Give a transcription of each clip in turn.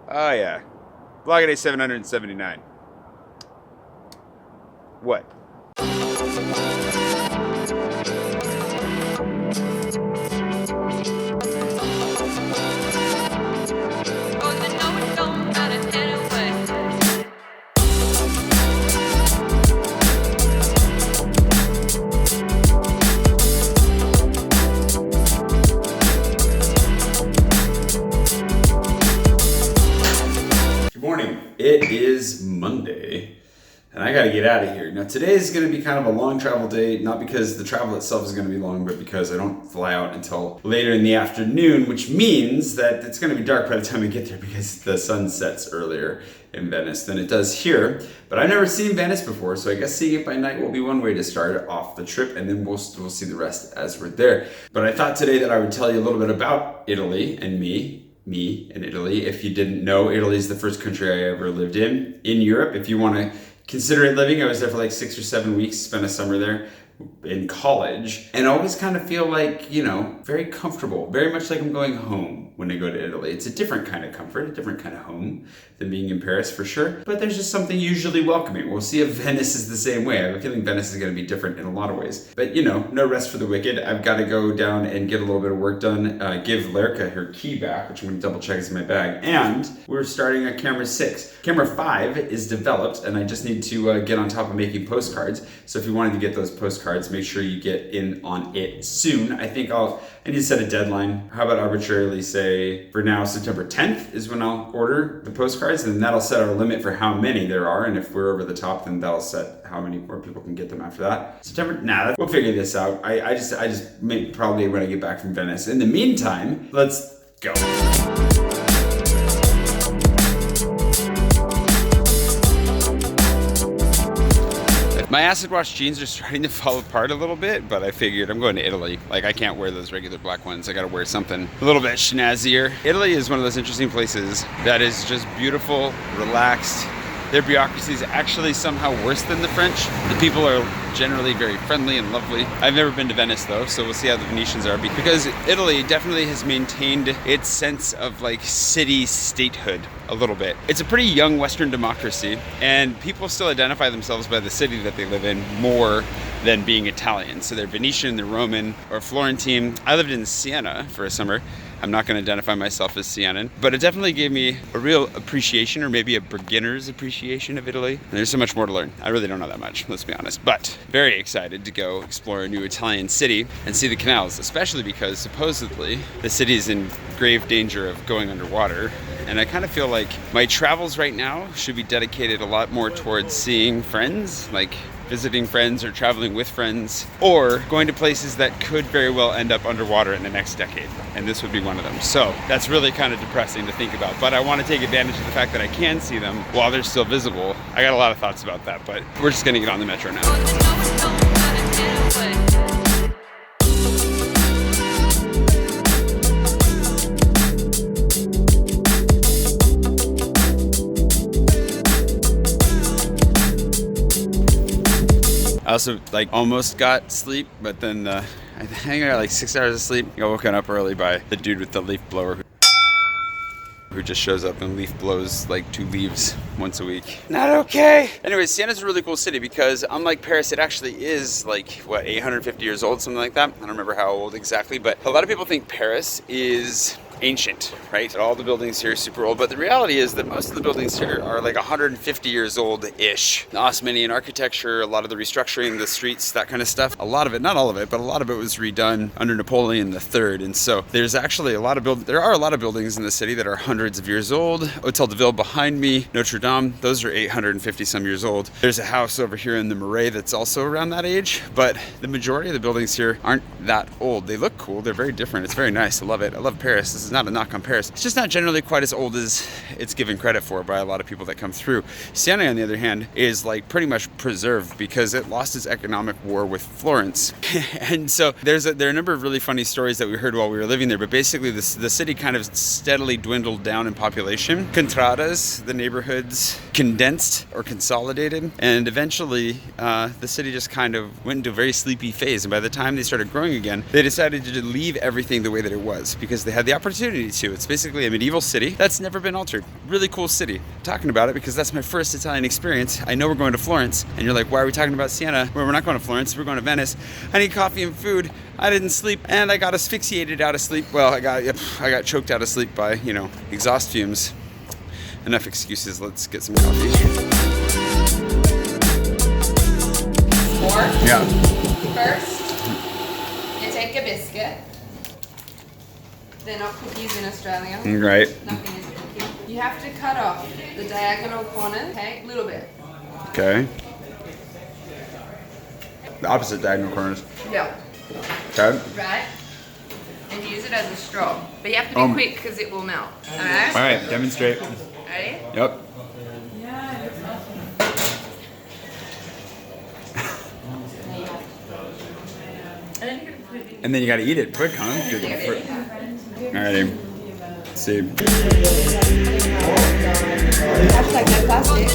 Oh yeah, vlog day 779. What? It is Monday, and I gotta get out of here. Now, today is gonna be kind of a long travel day, not because the travel itself is gonna be long, but because I don't fly out until later in the afternoon, which means that it's gonna be dark by the time we get there because the sun sets earlier in Venice than it does here. But I've never seen Venice before, so I guess seeing it by night will be one way to start off the trip, and then we'll see the rest as we're there. But I thought today that I would tell you a little bit about Italy and me in Italy. If you didn't know, Italy is the first country I ever lived in Europe. If you want to consider it living, I was there for like 6 or 7 weeks, spent a summer there in college, and I always kind of feel like, you know, very comfortable, very much like I'm going home when I go to Italy. It's a different kind of comfort, a different kind of home than being in Paris for sure, but there's just something usually welcoming. We'll see if Venice is the same way. I have a feeling Venice is going to be different in a lot of ways, but you know, no rest for the wicked. I've got to go down and get a little bit of work done, give Lerka her key back, which I'm going to double check is in my bag, and we're starting on camera 6. Camera 5 is developed, and I just need to get on top of making postcards. So if you wanted to get those postcards, make sure you get in on it soon. I think I need to set a deadline. How about arbitrarily say, for now, September 10th is when I'll order the postcards, and that'll set our limit for how many there are, and if we're over the top, then that'll set how many more people can get them after that. We'll figure this out. I just probably when I get back from Venice. In the meantime, let's go. My acid wash jeans are starting to fall apart a little bit, but I figured I'm going to Italy. Like, I can't wear those regular black ones. I gotta wear something a little bit schnazzier. Italy is one of those interesting places that is just beautiful, relaxed. Their bureaucracy is actually somehow worse than the French. The people are generally very friendly and lovely. I've never been to Venice though, so we'll see how the Venetians are, because Italy definitely has maintained its sense of like city statehood a little bit. It's a pretty young Western democracy, and people still identify themselves by the city that they live in more than being Italian. So they're Venetian, they're Roman, or Florentine. I lived in Siena for a summer. I'm not going to identify myself as Sienan, but it definitely gave me a real appreciation, or maybe a beginner's appreciation of Italy. And there's so much more to learn. I really don't know that much, let's be honest, but very excited to go explore a new Italian city and see the canals, especially because supposedly the city is in grave danger of going underwater. And I kind of feel like my travels right now should be dedicated a lot more towards seeing friends, like visiting friends or traveling with friends, or going to places that could very well end up underwater in the next decade. And this would be one of them. So that's really kind of depressing to think about, but I want to take advantage of the fact that I can see them while they're still visible. I got a lot of thoughts about that, but we're just going to get on the metro now. I also almost got sleep, but then I think I got like 6 hours of sleep. I got woken up early by the dude with the leaf blower who just shows up and leaf blows like 2 leaves once a week. Not okay. Anyways, Siena's a really cool city because unlike Paris, it actually is 850 years old, something like that. I don't remember how old exactly, but a lot of people think Paris is ancient, right? All the buildings here are super old, but the reality is that most of the buildings here are 150 years old-ish. The Osmanian architecture, a lot of the restructuring, the streets, that kind of stuff, a lot of it, not all of it, but a lot of it was redone under Napoleon III. And so there's actually there are a lot of buildings in the city that are hundreds of years old. Hotel de Ville behind me, Notre Dame, those are 850 some years old. There's a house over here in the Marais that's also around that age, but the majority of the buildings here aren't that old. They look cool, they're very different, it's very nice, I love it. I love Paris. This is not a knock on Paris. It's just not generally quite as old as it's given credit for by a lot of people that come through. Siena, on the other hand, is pretty much preserved because it lost its economic war with Florence. And so there are a number of really funny stories that we heard while we were living there, but basically the city kind of steadily dwindled down in population. Contradas, the neighborhoods, condensed or consolidated, and eventually the city just kind of went into a very sleepy phase. And by the time they started growing again, they decided to leave everything the way that it was because they had the opportunity opportunity to. It's basically a medieval city that's never been altered. Really cool city. I'm talking about it because that's my first Italian experience. I know we're going to Florence, and you're like, why are we talking about Siena? Well, we're not going to Florence, we're going to Venice. I need coffee and food. I didn't sleep, and I got asphyxiated out of sleep. Well, I got choked out of sleep by, exhaust fumes. Enough excuses, let's get some coffee. More? Yeah. First, you take a biscuit. They're not cookies in Australia. Right. Nothing is a cookie. You have to cut off the diagonal corners, okay? A little bit. Okay. The opposite diagonal corners. Yeah. Okay. Right? And use it as a straw. But you have to be quick because it will melt. Alright? Alright, demonstrate. Ready? Yep. And then you gotta eat it quick, huh? Alrighty. Let's see. Hashtag no plastic.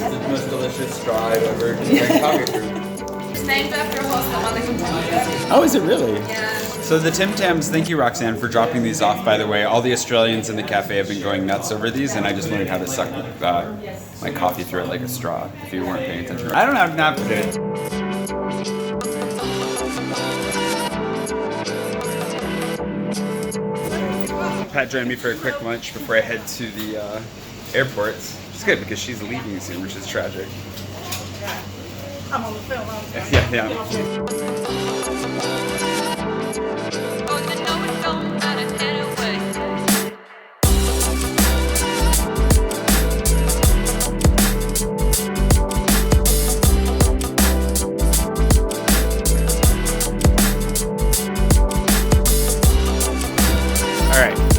The most delicious straw I've ever drank coffee through. It's named after a horse that won the Kentucky. Oh, is it really? Yeah. So the Tim Tams, thank you Roxanne for dropping these off, by the way. All the Australians in the cafe have been going nuts over these, and I just learned how to suck my coffee through it like a straw, if you weren't paying attention. I don't have napkin. Pat joined me for a quick lunch before I head to the airport. It's good because she's leaving soon, which is tragic. I'm on the film, aren't I? Yeah.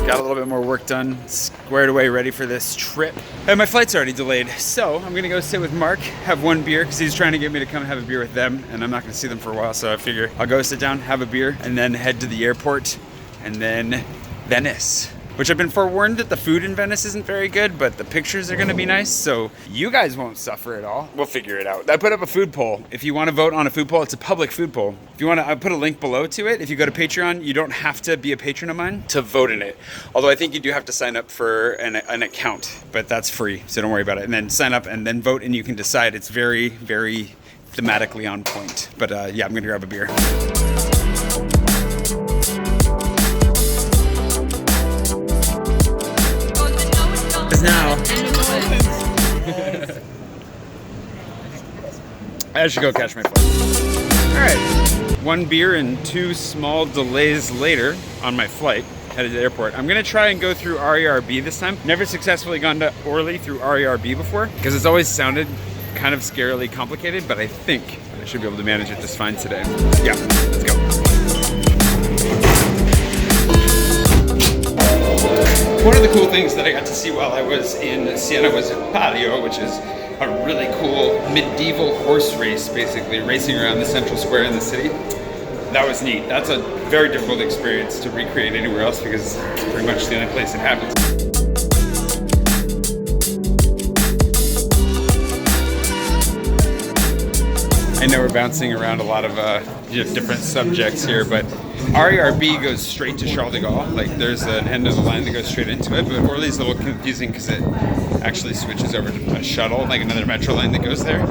Got a little bit more work done, squared away, ready for this trip. And my flight's already delayed, so I'm gonna go sit with Mark, have one beer, because he's trying to get me to come have a beer with them, and I'm not gonna see them for a while, so I figure I'll go sit down, have a beer, and then head to the airport, and then Venice. Which I've been forewarned that the food in Venice isn't very good, but the pictures are gonna be nice, so you guys won't suffer at all. We'll figure it out. I put up a food poll. If you wanna vote on a food poll, it's a public food poll. If you wanna, I put a link below to it. If you go to Patreon, you don't have to be a patron of mine to vote in it. Although I think you do have to sign up for an account, but that's free, so don't worry about it. And then sign up and then vote and you can decide. It's very, very thematically on point. But yeah, I'm gonna grab a beer. Now I should go catch my flight. All right, one beer and 2 small delays later on my flight headed to the airport. I'm gonna try and go through RERB this time. Never successfully gone to Orly through RERB before because it's always sounded kind of scarily complicated, but I think I should be able to manage it just fine today. Yeah, let's go. One of the cool things that I got to see while I was in Siena was Palio, which is a really cool medieval horse race, basically racing around the central square in the city. That was neat. That's a very difficult experience to recreate anywhere else because it's pretty much the only place it happens. I know we're bouncing around a lot of different subjects here, but RERB goes straight to Charles de Gaulle. Like there's an end of the line that goes straight into it, but Orly's a little confusing because it actually switches over to a shuttle, like another metro line that goes there.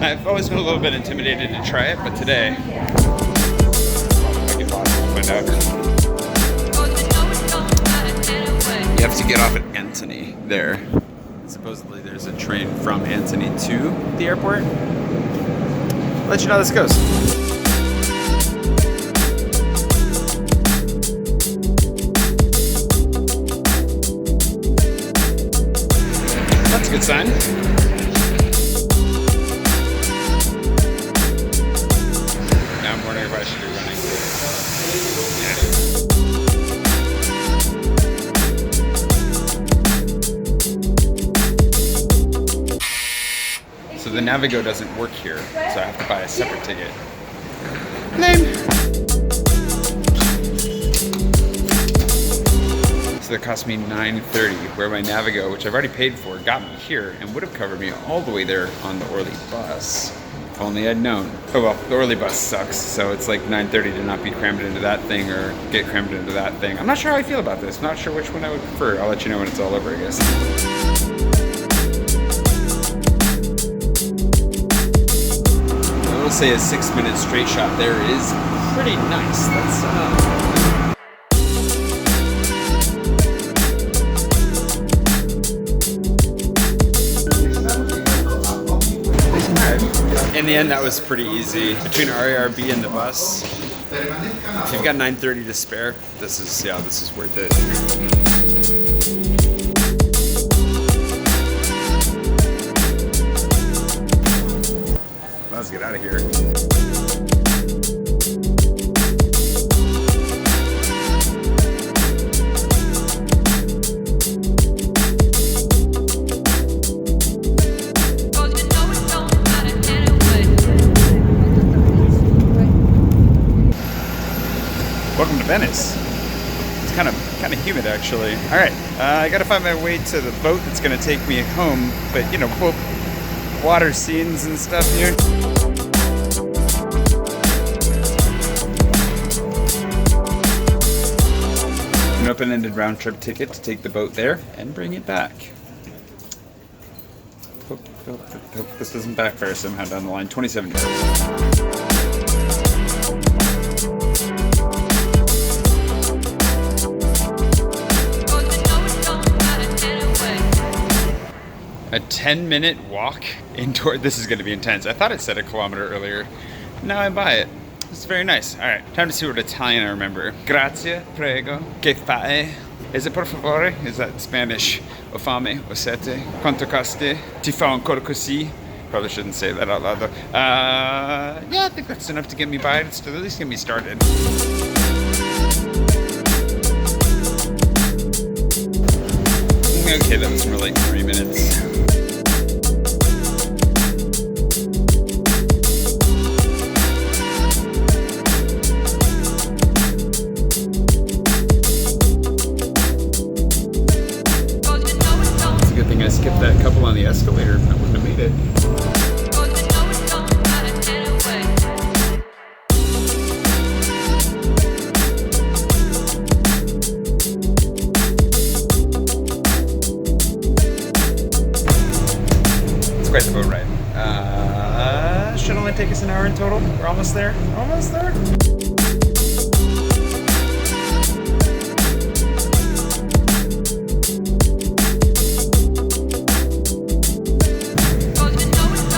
I've always been a little bit intimidated to try it, but today I can find out. You have to get off at Antony there. Supposedly there's a train from Antony to the airport. I'll let you know how this goes. That's a good sign. Now I'm wondering if I should be running. So the Navigo doesn't work here, so I have to buy a separate ticket. Lame. So that cost me $9.30, where my Navigo, which I've already paid for, got me here and would have covered me all the way there on the Orly bus. only I'd known. Oh well, the early bus sucks, so it's like 9:30 to not be crammed into that thing or get crammed into that thing. I'm not sure how I feel about this. I'm not sure which one I would prefer. I'll let you know when it's all over, I guess. I will say a 6-minute straight shot there is pretty nice. That's in the end, that was pretty easy. Between RARB and the bus, if you've got 9:30 to spare, this is worth it. Let's get out of here. Welcome to Venice. It's kind of humid actually. All right, I gotta find my way to the boat that's gonna take me home. But you know, cool water scenes and stuff here. An open-ended round trip ticket to take the boat there and bring it back. Hope this doesn't backfire somehow down the line. 27 euros. A 10-minute walk indoor. This is going to be intense. I thought it said a kilometer earlier. Now I buy it. It's very nice. All right, time to see what Italian I remember. Grazie, prego, che fai? Is it por favore? Is that Spanish? O fame, o sete, quanto costi? Ti fa ancora così? Probably shouldn't say that out loud though. Yeah, I think that's enough to get me by. It's to at least get me started. Okay, that was more like 3 minutes. It's a good thing I skipped that couple on the escalator. I wouldn't have made it. Quite the boat ride. Should only take us an hour in total. We're almost there. Almost there.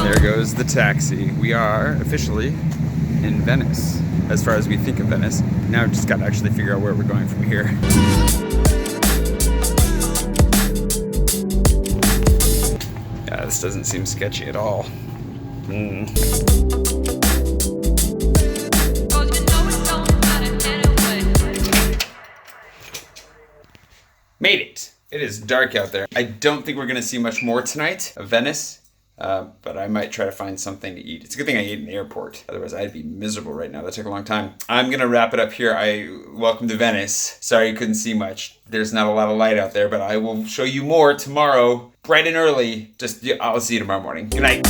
There goes the taxi. We are officially in Venice, as far as we think of Venice. Now we've just got to actually figure out where we're going from here. This doesn't seem sketchy at all. Made it! It is dark out there. I don't think we're gonna see much more tonight of Venice, but I might try to find something to eat. It's a good thing I ate in the airport. Otherwise, I'd be miserable right now. That took a long time. I'm gonna wrap it up here. Welcome to Venice. Sorry you couldn't see much. There's not a lot of light out there, but I will show you more tomorrow, bright and early. I'll see you tomorrow morning. Good night.